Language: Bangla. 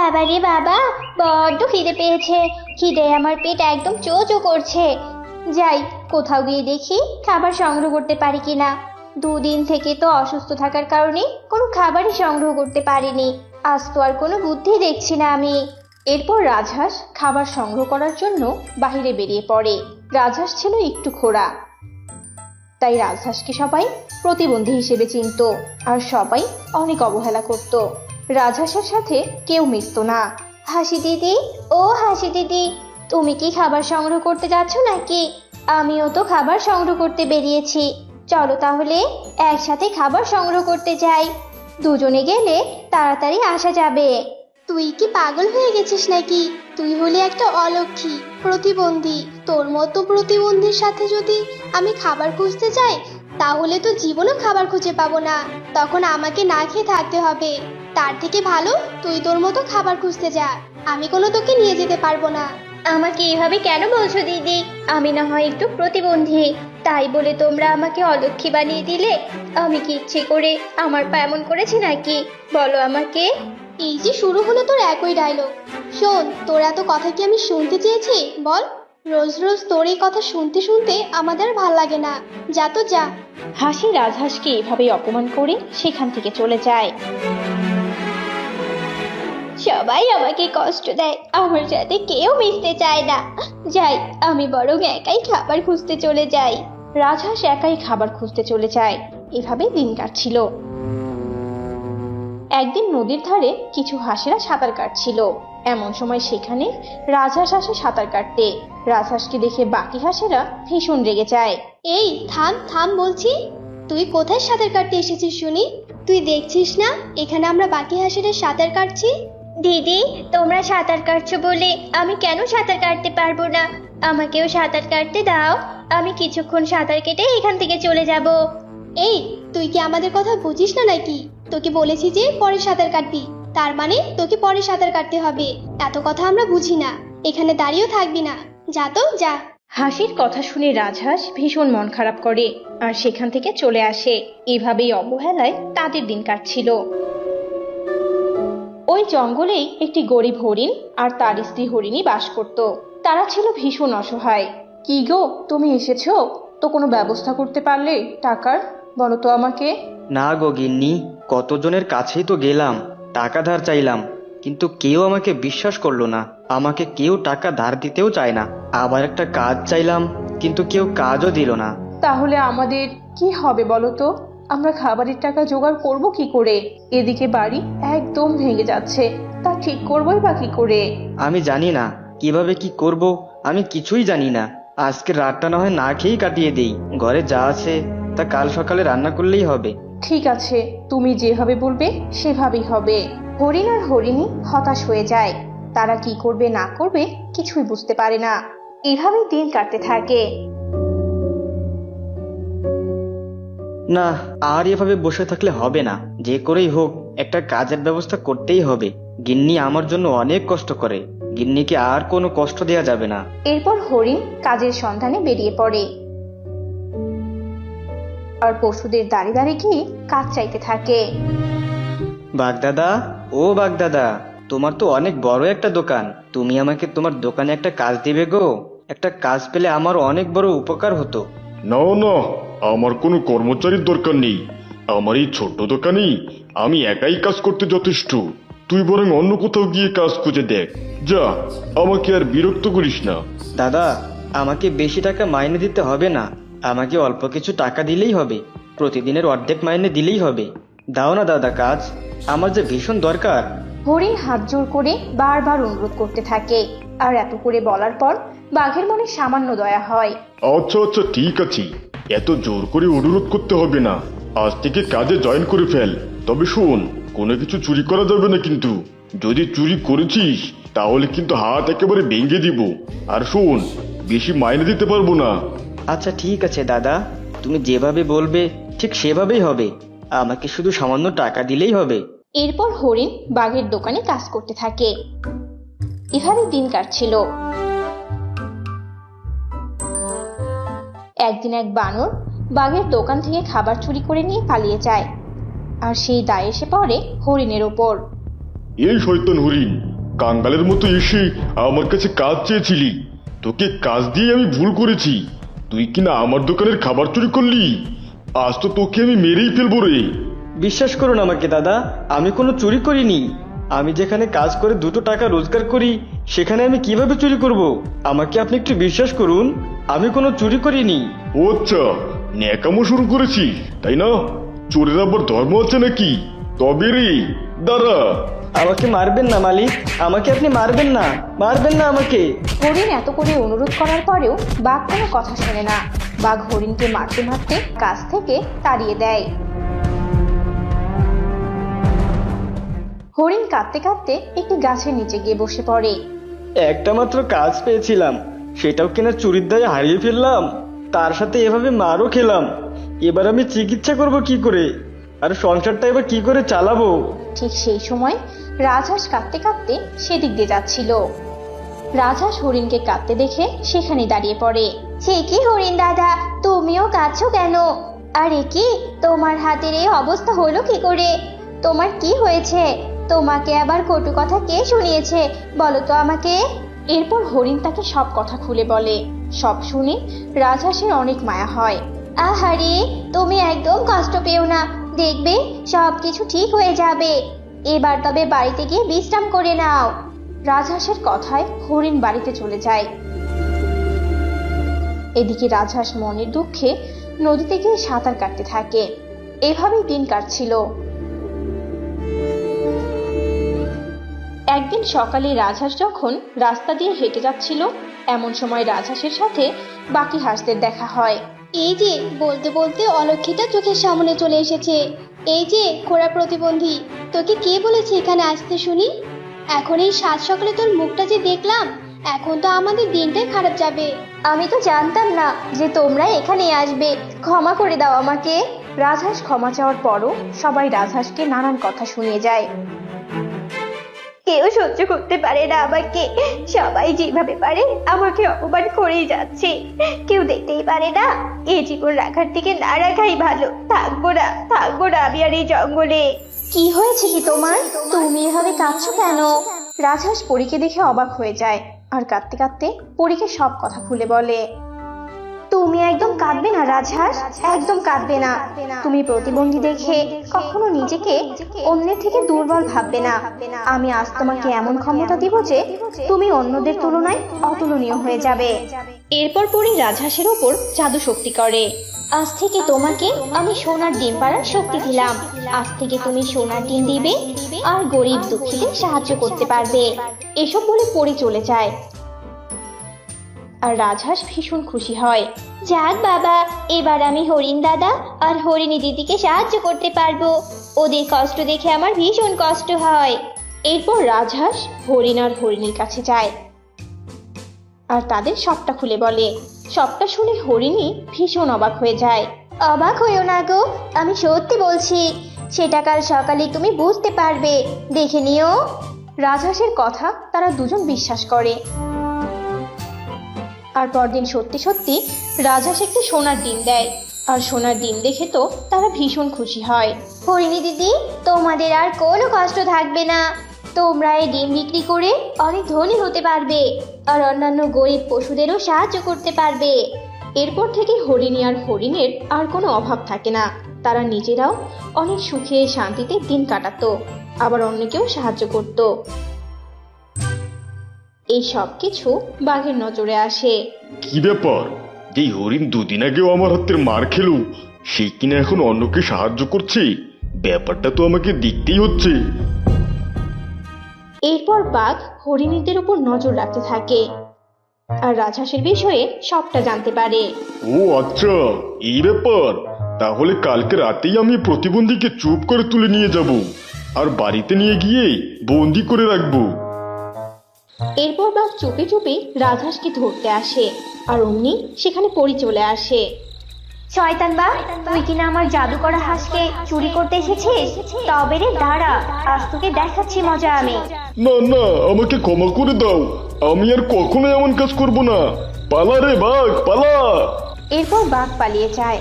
বাবা রে বাবা, বড্ড খিদে পেয়েছে। খিদে আমার পেট একদম চো চো করছে। যাই, কোথাও গিয়ে দেখি খাবার সংগ্রহ করতে পারি কিনা। দুদিন থেকে তো অসুস্থ থাকার কারণে কোনো খাবারই সংগ্রহ করতে পারিনি। আজ তো আর কোনো বুদ্ধি দেখছি না আমি। এরপর রাজহাঁস খাবার সংগ্রহ করার জন্য বাইরে বেরিয়ে পড়ে। রাজহাঁস ছিল একটু খোঁড়া, তাই রাজহাঁসকে সবাই প্রতিবন্ধী হিসেবে চিনতো আর সবাই অনেক অবহেলা করত। রাজহাঁসের সাথে কেউ মিশতো না। হাসি দিদি, ও হাসি দিদি, তুমি কি খাবার সংগ্রহ করতে যাচ্ছ নাকি? আমিও তো খাবার সংগ্রহ করতে বেরিয়েছি। চলো তাহলে একসাথে খাবার সংগ্রহ করতে যাই। দুজনে গেলে তাড়াতাড়ি আসা যাবে। তুই কি পাগল হয়ে গেছিস নাকি? তুই হলে একটা অলক্ষী প্রতিবন্ধী। তোর মতো প্রতিবন্ধীর সাথে যদি আমি খাবার খুঁজতে যাই, তাহলে তো জীবনেও খাবার খুঁজে পাবো না। তখন আমাকে না খেয়ে থাকতে হবে। তার থেকে ভালো তুই তোর মতো খাবার খুঁজতে যা। আমি কোনো তোকে নিয়ে যেতে পারবো না। আমাকে এভাবে কেন বলছো দিদি? আমি না হয় একটু প্রতিবন্ধী, তাই বলে তোমরা আমাকে অলক্ষী বানিয়ে দিলে? আমি কি ইচ্ছে করে আমার পা এমন করেছি নাকি? বলো আমাকে। এই যে শুরু হলো তোর একই ডায়লগ। শোন, তোর এত কথা কি আমি শুনতে চেয়েছি? বল। রোজ রোজ তোর এই কথা শুনতে শুনতে আমাদের আর ভাল লাগে না। যা তো যা। হাসি রাজহাঁসকে এভাবেই অপমান করে সেখান থেকে চলে যায়। সবাই আমাকে কষ্ট দেয়, আমার সাথে কেউ মিশতে চায় না। যাই, আমি বরং একাই খাবার খুঁজতে চলে যাই। রাজহাঁস একাই খাবার খুঁজতে চলে যায়। এভাবেই দিন কাটছিল। একদিন নদীর ধারে কিছু হাঁসেরা সাঁতার কাটছিল। এমন সময় সেখানে রাজহাঁস আসে সাঁতার কাটতে। রাজহাঁসকে দেখে বাকি হাঁসেরা ভীষণ রেগে যায়। এই থাম থাম বলছি। তুই কোথায় সাঁতার কাটতে এসেছিস শুনি? তুই দেখছিস না এখানে আমরা বাকি হাঁসেরা সাঁতার কাটছি? দিদি, তোমরা সাঁতার কাটছো বলে আমি কেন সাঁতার কাটতে পারবো না? আমাকেও সাঁতার কাটতে দাও। আমি কিছুক্ষণ সাঁতার কেটে এখান থেকে চলে যাব। এই, তুই কি আমাদের কথা বুঝিস না নাকি? তোকে বলেছি যে পরে সাঁতার কাটবি, তার মানে তোকে পরে সাঁতার কাটতে হবে। এত কথা আমরা বুঝি না। এখানে দাঁড়িয়েও থাকবি না। যা তো যা। হাসির কথা শুনে রাজহাঁস ভীষণ মন খারাপ করে আর সেখান থেকে চলে আসে। এভাবেই অবহেলায় তাদের দিন কাটছিল। ওই জঙ্গলেই একটি গরিব হরিণ আর তার স্ত্রী হরিণী বাস করত। তারা ছিল ভীষণ অসহায়। কি গো, তুমি এসেছো? তো কোনো ব্যবস্থা করতে পারলে টাকার? বলো তো আমাকে। না গো গিন্নি, কতজনের কাছেই তো গেলাম, টাকা ধার চাইলাম, কিন্তু কেউ আমাকে বিশ্বাস করলো না। আমাকে কেউ টাকা ধার দিতেও চায় না। আবার একটা কাজ চাইলাম, কিন্তু কেউ কাজও দিল না। তাহলে আমাদের কি হবে বলো তো? আমরা খাবারের টাকা জোগাড় করব কি করে? এদিকে বাড়ি একদম ভেঙে যাচ্ছে, তা ঠিক করবোই বা কি করে? আমি জানি না কিভাবে কি করব, আমি কিছুই জানি না। আজকে রাতটা না হয় না খেয়েই কাটিয়ে দেই। ঘরে যা আছে তা কাল সকালে রান্না করলেই হবে। ঠিক আছে, তুমি যেভাবে বলবে সেভাবেই হবে। হরিণ আর হরিণী হতাশ হয়ে যায়। তারা কি করবে না করবে কিছুই বুঝতে পারে না। এভাবেই দিন কাটতে থাকে। না, আর এভাবে বসে থাকলে হবে না। যে করেই হোক একটা কাজের ব্যবস্থা করতেই হবে। গিন্নি আমার জন্য অনেক কষ্ট করে। গিন্নিকে আর কোনো কষ্ট দেয়া যাবে না। এরপর হরিণ কাজের সন্ধানে বেরিয়ে পড়ে আর পশুদের দাঁড়িয়ে দাঁড়িয়ে গিয়ে কাজ চাইতে থাকে। বাগদাদা, ও বাগদাদা, তোমার তো অনেক বড় একটা দোকান। তুমি আমাকে তোমার দোকানে একটা কাজ দিবে গো? একটা কাজ পেলে আমার অনেক বড় উপকার হতো। না না, আমার কোনো কর্মচারীর দরকার নেই। আমার এই ছোট্ট দোকানেই আমি একাই কাজ করতে যথেষ্ট। তুই বরং অন্য কোথাও গিয়ে কাজ খুঁজে দেখ। যা, আমাকে আর বিরক্ত করিস না। দাদা, আমাকে বেশি টাকা মাইনে দিতে হবে না। আমাকে অল্প কিছু টাকা দিলেই হবে। প্রতিদিনের অর্ধেক মাইনে দিলেই হবে। দাও না দাদা কাজ, আমার যে ভীষণ দরকার। হরিণ হাত জোর করে বারবার অনুরোধ করতে থাকে। আর এত করে বলার পর বাঘের মনে সামান্য দয়া হয়। আচ্ছা আচ্ছা, ঠিক আছে, এত জোর করে অনুরোধ করতে হবে না। আজ থেকে কাজে জয়েন করে ফেল। তবে শোন, কোনো কিছু চুরি করা যাবে না কিন্তু। যদি চুরি করেছিস তাহলে কিন্তু হাত একেবারে ভেঙে দিব। আর শোন, বেশি মাইনে দিতে পারবো না। আচ্ছা ঠিক আছে দাদা, তুমি যেভাবে বলবে ঠিক সেভাবেই হবে। আমাকে শুধু সামান্য টাকা দিলেই হবে। এরপর হরিণ বাঘের দোকানে কাজ করতে থাকে। এভাবে দিন কাটছিল। একদিন এক বানর বাঘের দোকান থেকে খাবার চুরি করে নিয়ে পালিয়ে যায়। আর সেই দায় এসে পড়ে হরিণের ওপর। এই শয়তান হরিণ, কাঙ্গালের মতো এসে আমার কাছে কাজ চেয়েছিলি। তোকে কাজ দিয়ে আমি ভুল করেছি। তুই কিনা আমার দোকানের খাবার চুরি করলি। আজ তো তোকে আমি মেরেই ফেলবো রে। বিশ্বাস করুন আমাকে দাদা, আমি কোনো চুরি করিনি। আমি যেখানে কাজ করে 2 টাকা রোজগার করি সেখানে আমি কিভাবে চুরি করব? আমাকে আপনি একটু বিশ্বাস করুন, আমি কোনো চুরি করিনি। ও আচ্ছা, ন্যাকামো শুরু করেছিস তাই না? চোরের আবার ধর্ম আছে নাকি? তবে রে দাঁড়া। আমাকে মারবেন না মালিক, আমাকে আপনি মারবেন না, মারবেন না আমাকে। হরিণ এত করে অনুরোধ করার পরেও বাঘ কোনো কথা শোনে না। বাঘ হরিণকে মারতে মারতে কাছ থেকে তাড়িয়ে দেয়। হরিণ কাঁদতে কাঁদতে একটি গাছের নিচে গিয়ে বসে পড়ে। একটা মাত্র কাজ পেয়েছিলাম, সেটাও কিনা চুরির দায়ে হারিয়ে ফেললাম। তার সাথে এভাবে মারও খেলাম। এবার আমি চিকিৎসা করব কি করে, আর সংসারটা এবার কি করে চালাবো? ঠিক সেই সময় রাজহাঁস কাঁদতে কাঁদতে সেদিক দিয়ে যাচ্ছিল। রাজহাঁস হরিণকে কাঁদতে দেখে সেখানে দাঁড়িয়ে পড়ে। সে কি হরিণ দাদা, তুমিও কাঁদছো কেন? আরে কি, তোমার হাতের এই অবস্থা হলো কি করে? তোমার কি হয়েছে? তোমাকে আবার কটু কথা কে শুনিয়েছে, বলো তো আমাকে। এরপর হরিণ তাকে সব কথা খুলে বলে। সব শুনে রাজহাঁসের অনেক মায়া হয়। আহারে, তুমি একদম কষ্ট পেও না, দেখবে সবকিছু ঠিক হয়ে যাবে। এবার তবে বাড়িতে গিয়ে বিশ্রাম করে নাও। রাজহাঁসের কথায় হরিণ বাড়িতে চলে যায়। এদিকে রাজহাঁস মনের দুঃখে নদীতে গিয়ে সাঁতার কাটতে থাকে। এভাবেই দিন কাটছিল। একদিন সকালে রাজহাঁস যখন রাস্তা দিয়ে হেঁটে যাচ্ছিল, এমন সময় রাজহাঁসের সাথে বাকি হাঁসদের দেখা হয়। এই যে বলতে বলতে অলক্ষীটা চোখের সামনে চলে এসেছে। এই যে খোড়া প্রতিবন্ধী, তোকে কে বলেছে এখানে আসতে শুনি? এখন এই সাত সকালে তোর মুখটা যে দেখলাম, এখন তো আমাদের দিনটাই খারাপ যাবে। আমি তো জানতাম না যে তোমরা এখানে আসবে, ক্ষমা করে দাও আমাকে। রাজহাঁস ক্ষমা চাওয়ার পরও সবাই রাজহাঁসকে নানান কথা শুনিয়ে যায়। কেউ সহ্য করতে পারে না আমাকে, সবাই যেভাবে পারে আমাকে অপমান করেই যাচ্ছে। কেউ দেখতেই পারে না, এই জীবন রাখার থেকে না রাখাই ভালো। থাকবো না আমি আর এই জঙ্গলে। কি হয়েছে কি তোমার? তুমি এভাবে কাঁদছো কেন? রাজহাঁস পরীকে দেখে অবাক হয়ে যায় আর কাঁদতে কাঁদতে পরীকে সব কথা খুলে বলে। তুমি একদম কাঁদবে না রাজহাঁস, একদম কাঁদবে না। তুমি প্রতিবন্ধী দেখে কখনো নিজেকে অন্যের থেকে দুর্বল ভাববে না। আমি আজ তোমাকে এমন ক্ষমতা দিব যে তুমি অন্যদের তুলনায় অতুলনীয় হয়ে যাবে। এরপর পরী রাজহাঁসের ওপর জাদু শক্তি করে। আজ থেকে তোমাকে আমি সোনার ডিম পাড়ার শক্তি দিলাম। আজ থেকে তুমি সোনার ডিম দিবে আর গরিব দুঃখীদের সাহায্য করতে পারবে। এসব বলে পরী চলে যায় আর রাজহাঁস ভীষণ খুশি হয়। যাক বাবা, এবার আমি হরিণ দাদা আর হরিণী দিদিকে সাহায্য করতে পারবো। ওদের কষ্ট দেখে আমার ভীষণ কষ্ট হয়। এরপর রাজহাঁস হরিণ আর হরিণীর কাছে যায় আর তাদের সবটা খুলে বলে। সবটা শুনে হরিণী ভীষণ অবাক হয়ে যায়। অবাক হইও না গো, আমি সত্যি বলছি। সেটা কাল সকালে তুমি বুঝতে পারবে, দেখে নিও। রাজহাঁসের কথা তারা দুজন বিশ্বাস করে। আর পরদিন সত্যি সত্যি রাজহাঁস একটি সোনার ডিম দেয় আর সোনার ডিম দেখে তো তারা ভীষণ খুশি হয়। হরিণী দিদি, তোমাদের আর কোনো কষ্ট থাকবে না। তোমরা এই ডিম বিক্রি করে অনেক ধনী হতে পারবে আর অন্যান্য গরিব পশুদেরও সাহায্য করতে পারবে। এরপর থেকে হরিণী আর হরিণের আর কোনো অভাব থাকে না। তারা নিজেরাও অনেক সুখে শান্তিতে দিন কাটাতো, আবার অন্যকেও সাহায্য করত। এই সব কিছু বাঘের নজরে আসে। কি ব্যাপার, যে হরিণ দুদিন আগেও আমার হাতের মার খেলো, সে কিনা এখন অন্যকে সাহায্য করছে? ব্যাপারটা তো আমাকে দেখতেই হচ্ছে। এরপর বাঘ হরিণীদের উপর নজর রাখতে থাকে আর রাজহাঁসের বিষয়ে সবটা জানতে পারে। ও আচ্ছা, এই ব্যাপার। তাহলে কালকে রাতেই আমি প্রতিবন্ধীকে চুপ করে তুলে নিয়ে যাব আর বাড়িতে নিয়ে গিয়ে বন্দি করে রাখবো। এরপর বাঘ চুপি চুপি রাজহাঁসকে ধরতে আসে আর অমনি সেখানে পরী চলে আসে। শয়তান বাঘ, তুই কিনা আমার জাদু করা হাঁসকে চুরি করতে এসেছিস? তবে রে দাঁড়া, আজ তোকে দেখাচ্ছি মজা আমি। না না, আমাকে ক্ষমা করে দাও, আমি আর কখনো এমন কাজ করব না। পালা রে বাঘ, পালা। এরপর বাঘ পালিয়ে যায়